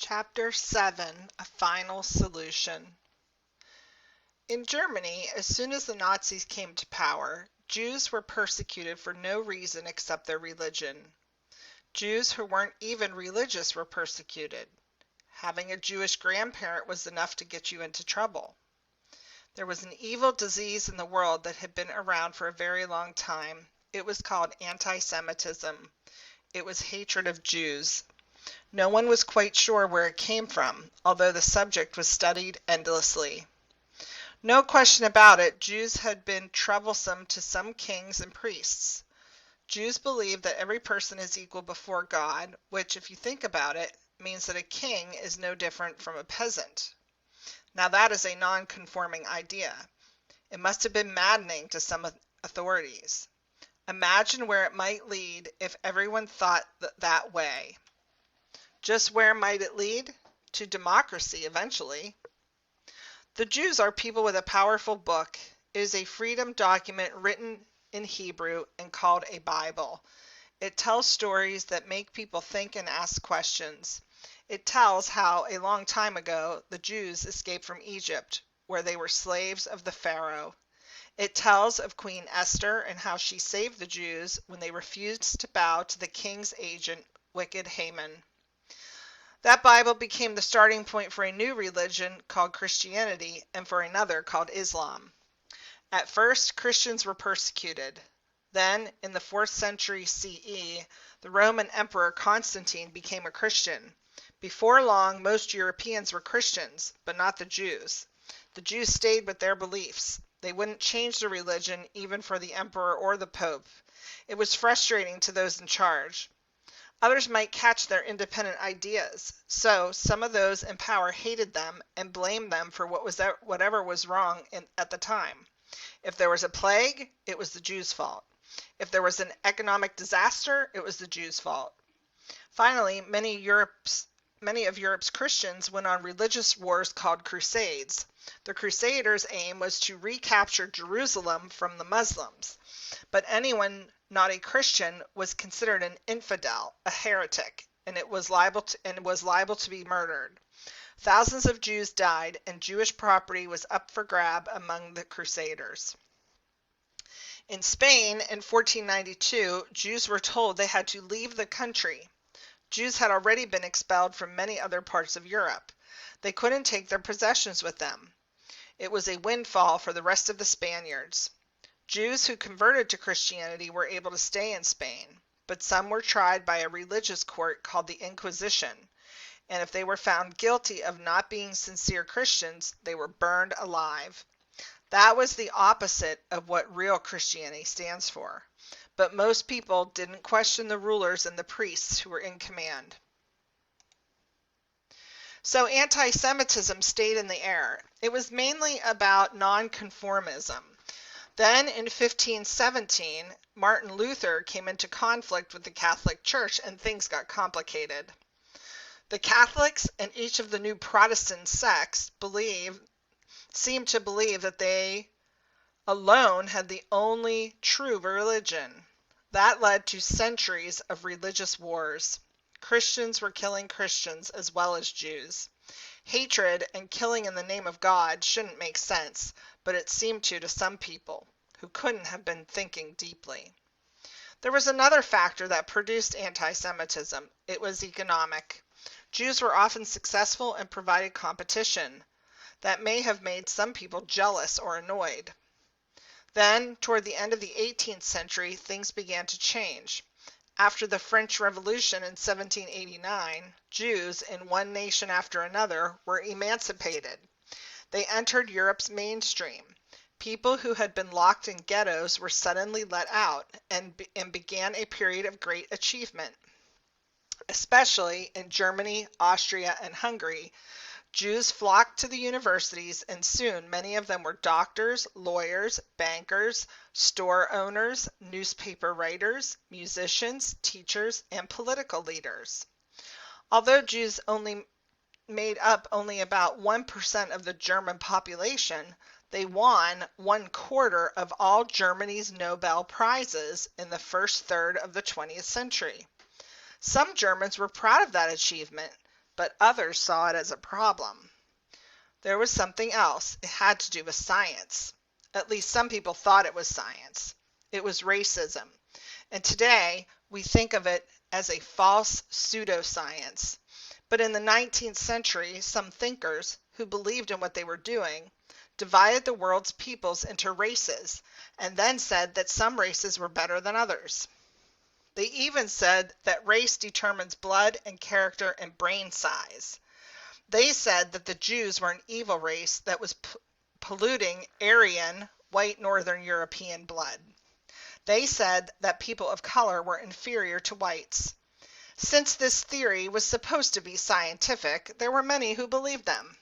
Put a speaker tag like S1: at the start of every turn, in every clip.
S1: Chapter 7: A Final Solution. In Germany, as soon as the Nazis came to power, Jews were persecuted for no reason except their religion. Jews who weren't even religious were persecuted. Having a Jewish grandparent was enough to get you into trouble. There was an evil disease in the world that had been around for a very long time. It was called anti-Semitism. It was hatred of Jews. No one was quite sure where it came from, although the subject was studied endlessly. No question about it, Jews had been troublesome to some kings and priests. Jews believe that every person is equal before God, which, if you think about it, means that a king is no different from a peasant. Now that is a non-conforming idea. It must have been maddening to some authorities. Imagine where it might lead if everyone thought that way. Just where might it lead? To democracy, eventually. The Jews are people with a powerful book. It is a freedom document written in Hebrew and called a Bible. It tells stories that make people think and ask questions. It tells how, a long time ago, the Jews escaped from Egypt, where they were slaves of the Pharaoh. It tells of Queen Esther and how she saved the Jews when they refused to bow to the king's agent, wicked Haman. That Bible became the starting point for a new religion called Christianity and for another called Islam. At first, Christians were persecuted. Then, in the 4th century CE, the Roman Emperor Constantine became a Christian. Before long, most Europeans were Christians, but not the Jews. The Jews stayed with their beliefs. They wouldn't change the religion even for the emperor or the pope. It was frustrating to those in charge. Others might catch their independent ideas, so some of those in power hated them and blamed them for whatever was wrong at the time. If there was a plague, it was the Jews' fault. If there was an economic disaster, it was the Jews' fault. Finally, many of Europe's Christians went on religious wars called crusades. The Crusaders' aim was to recapture Jerusalem from the Muslims, but anyone not a Christian was considered an infidel, a heretic, and was liable to be murdered. Thousands of Jews died, and Jewish property was up for grab among the Crusaders. In Spain, in 1492, Jews were told they had to leave the country. Jews had already been expelled from many other parts of Europe. They couldn't take their possessions with them. It was a windfall for the rest of the Spaniards. Jews who converted to Christianity were able to stay in Spain, but some were tried by a religious court called the Inquisition, and if they were found guilty of not being sincere Christians, they were burned alive. That was the opposite of what real Christianity stands for, but most people didn't question the rulers and the priests who were in command. So anti-Semitism stayed in the air. It was mainly about nonconformism. Then in 1517, Martin Luther came into conflict with the Catholic Church and things got complicated. The Catholics and each of the new Protestant sects seemed to believe that they alone had the only true religion. That led to centuries of religious wars. Christians were killing Christians as well as Jews. Hatred and killing in the name of God shouldn't make sense, but it seemed to some people who couldn't have been thinking deeply. There was another factor that produced anti-Semitism. It was economic. Jews were often successful and provided competition. That may have made some people jealous or annoyed. Then, toward the end of the 18th century, things began to change. After the French Revolution in 1789, Jews, in one nation after another, were emancipated. They entered Europe's mainstream. People who had been locked in ghettos were suddenly let out and began a period of great achievement. Especially in Germany, Austria, and Hungary, Jews flocked to the universities, and soon many of them were doctors, lawyers, bankers, store owners, newspaper writers, musicians, teachers, and political leaders. Although Jews made up only about 1% of the German population, they won 1/4 of all Germany's Nobel Prizes in the first third of the 20th century. Some Germans were proud of that achievement, but others saw it as a problem. There was something else. It had to do with science. At least some people thought it was science. It was racism. And today, we think of it as a false pseudoscience. But in the 19th century, some thinkers who believed in what they were doing divided the world's peoples into races and then said that some races were better than others. They even said that race determines blood and character and brain size. They said that the Jews were an evil race that was polluting Aryan, white Northern European blood. They said that people of color were inferior to whites. Since this theory was supposed to be scientific, there were many who believed them.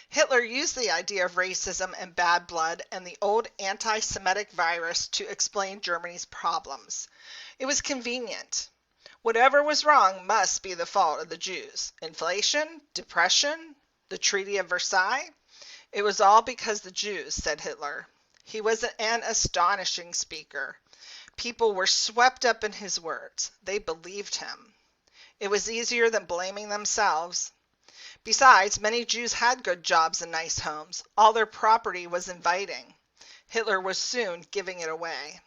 S1: Hitler used the idea of racism and bad blood and the old anti-Semitic virus to explain Germany's problems. It was convenient. Whatever was wrong must be the fault of the Jews. Inflation, depression, the Treaty of Versailles. It was all because the Jews, said Hitler. He was an astonishing speaker. People were swept up in his words. They believed him. It was easier than blaming themselves. Besides, many Jews had good jobs and nice homes. All their property was inviting. Hitler was soon giving it away.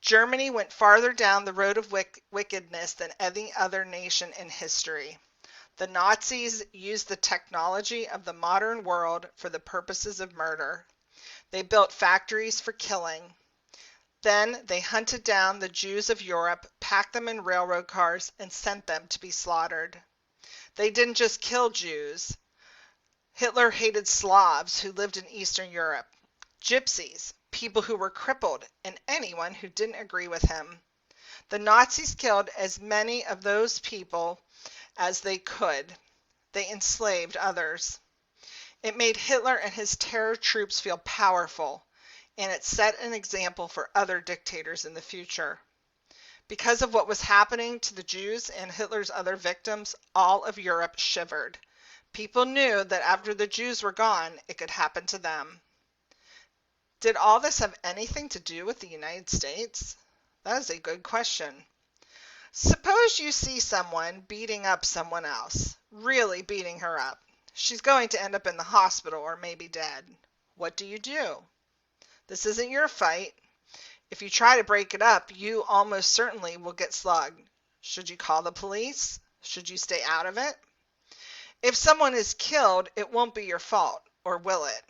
S1: Germany went farther down the road of wickedness than any other nation in history. The Nazis used the technology of the modern world for the purposes of murder. They built factories for killing. Then they hunted down the Jews of Europe, packed them in railroad cars, and sent them to be slaughtered. They didn't just kill Jews. Hitler hated Slavs who lived in Eastern Europe, gypsies, people who were crippled, and anyone who didn't agree with him. The Nazis killed as many of those people as they could. They enslaved others. It made Hitler and his terror troops feel powerful, and it set an example for other dictators in the future. Because of what was happening to the Jews and Hitler's other victims, all of Europe shivered. People knew that after the Jews were gone, it could happen to them. Did all this have anything to do with the United States? That is a good question. Suppose you see someone beating up someone else, really beating her up. She's going to end up in the hospital or maybe dead. What do? This isn't your fight. If you try to break it up, you almost certainly will get slugged. Should you call the police? Should you stay out of it? If someone is killed, it won't be your fault, or will it?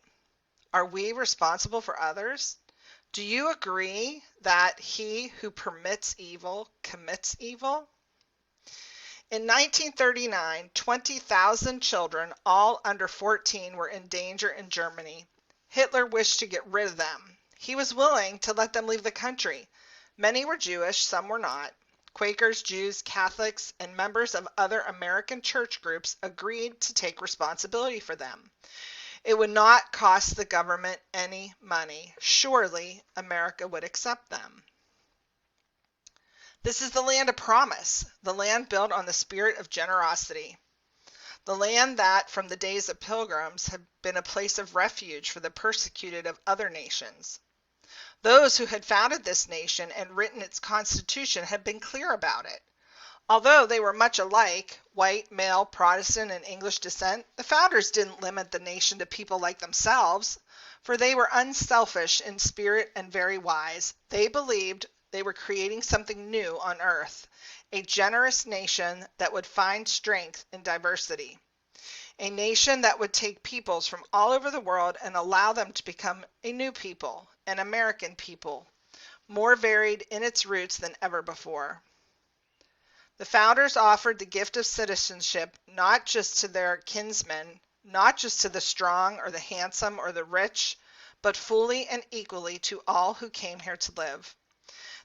S1: Are we responsible for others? Do you agree that he who permits evil commits evil? In 1939, 20,000 children, all under 14, were in danger in Germany. Hitler wished to get rid of them. He was willing to let them leave the country. Many were Jewish, some were not. Quakers, Jews, Catholics, and members of other American church groups agreed to take responsibility for them. It would not cost the government any money. Surely America would accept them. This is the land of promise, the land built on the spirit of generosity, the land that, from the days of pilgrims, had been a place of refuge for the persecuted of other nations. Those who had founded this nation and written its constitution had been clear about it. Although they were much alike, white, male, Protestant, and English descent, the founders didn't limit the nation to people like themselves, for they were unselfish in spirit and very wise. They believed they were creating something new on earth, a generous nation that would find strength in diversity, a nation that would take peoples from all over the world and allow them to become a new people, an American people, more varied in its roots than ever before. The founders offered the gift of citizenship not just to their kinsmen, not just to the strong or the handsome or the rich, but fully and equally to all who came here to live.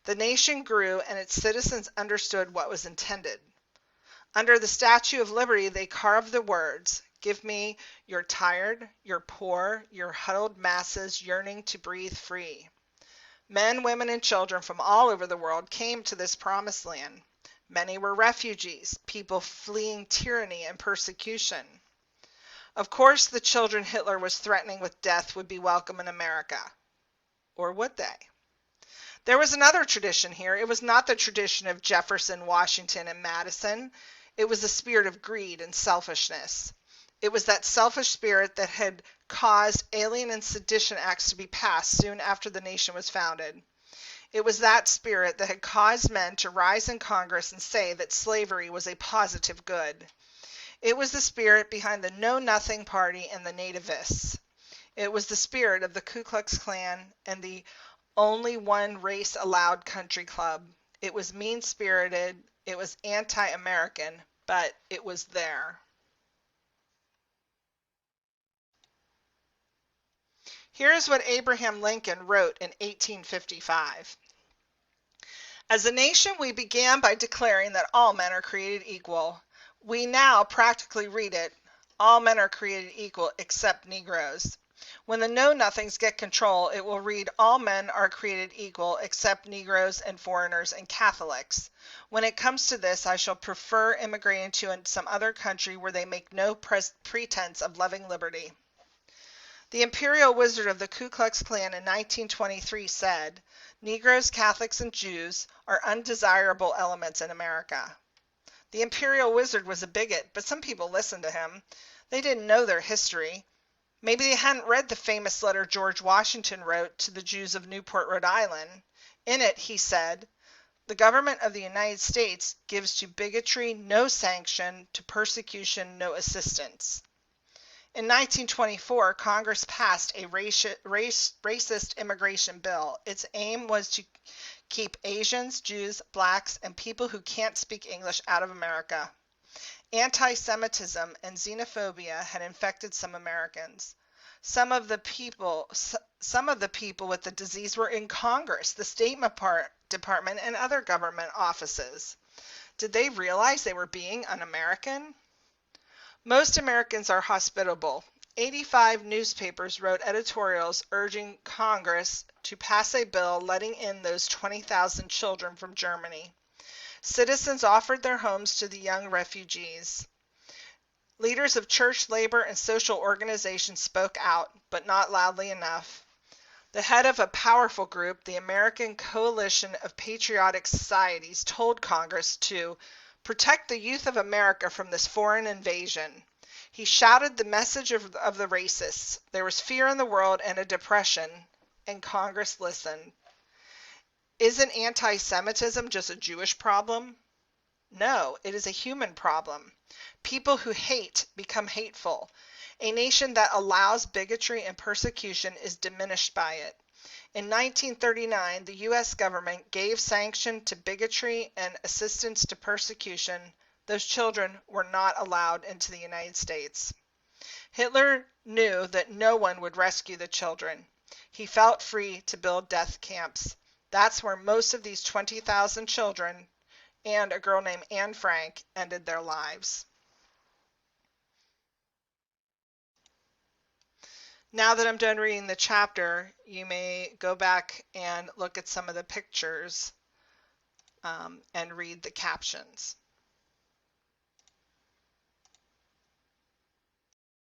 S1: The nation grew and its citizens understood what was intended. Under the Statue of Liberty, they carved the words, "Give me your tired, your poor, your huddled masses yearning to breathe free." Men, women, and children from all over the world came to this promised land. Many were refugees, people fleeing tyranny and persecution. Of course, the children Hitler was threatening with death would be welcome in America. Or would they? There was another tradition here. It was not the tradition of Jefferson, Washington, and Madison. It was a spirit of greed and selfishness. It was that selfish spirit that had caused alien and sedition acts to be passed soon after the nation was founded. It was that spirit that had caused men to rise in Congress and say that slavery was a positive good. It was the spirit behind the Know Nothing Party and the Nativists. It was the spirit of the Ku Klux Klan and the Only One Race Allowed Country Club. It was mean-spirited, it was anti-American, but it was there. Here is what Abraham Lincoln wrote in 1855. As a nation, we began by declaring that all men are created equal. We now practically read it, all men are created equal except Negroes. When the Know-Nothings get control, it will read all men are created equal except Negroes and foreigners and Catholics. When it comes to this, I shall prefer immigrating to some other country where they make no pretense of loving liberty. The imperial wizard of the Ku Klux Klan in 1923 said, Negroes, Catholics, and Jews are undesirable elements in America. The imperial wizard was a bigot, but some people listened to him. They didn't know their history. Maybe they hadn't read the famous letter George Washington wrote to the Jews of Newport, Rhode Island. In it, he said, the government of the United States gives to bigotry no sanction, to persecution no assistance. In 1924, Congress passed a racist immigration bill. Its aim was to keep Asians, Jews, blacks, and people who can't speak English out of America. Anti-Semitism and xenophobia had infected some Americans. Some of the people with the disease were in Congress, the State Department, and other government offices. Did they realize they were being un-American? Most Americans are hospitable. 85 newspapers wrote editorials urging Congress to pass a bill letting in those 20,000 children from Germany. Citizens offered their homes to the young refugees. Leaders of church, labor, and social organizations spoke out, but not loudly enough. The head of a powerful group, the American Coalition of Patriotic Societies, told Congress to protect the youth of America from this foreign invasion. He shouted the message of the racists. There was fear in the world and a depression, and Congress listened. Isn't anti-Semitism just a Jewish problem? No, it is a human problem. People who hate become hateful. A nation that allows bigotry and persecution is diminished by it. In 1939, the U.S. government gave sanction to bigotry and assistance to persecution. Those children were not allowed into the United States. Hitler knew that no one would rescue the children. He felt free to build death camps. That's where most of these 20,000 children and a girl named Anne Frank ended their lives. Now that I'm done reading the chapter, you may go back and look at some of the pictures and read the captions.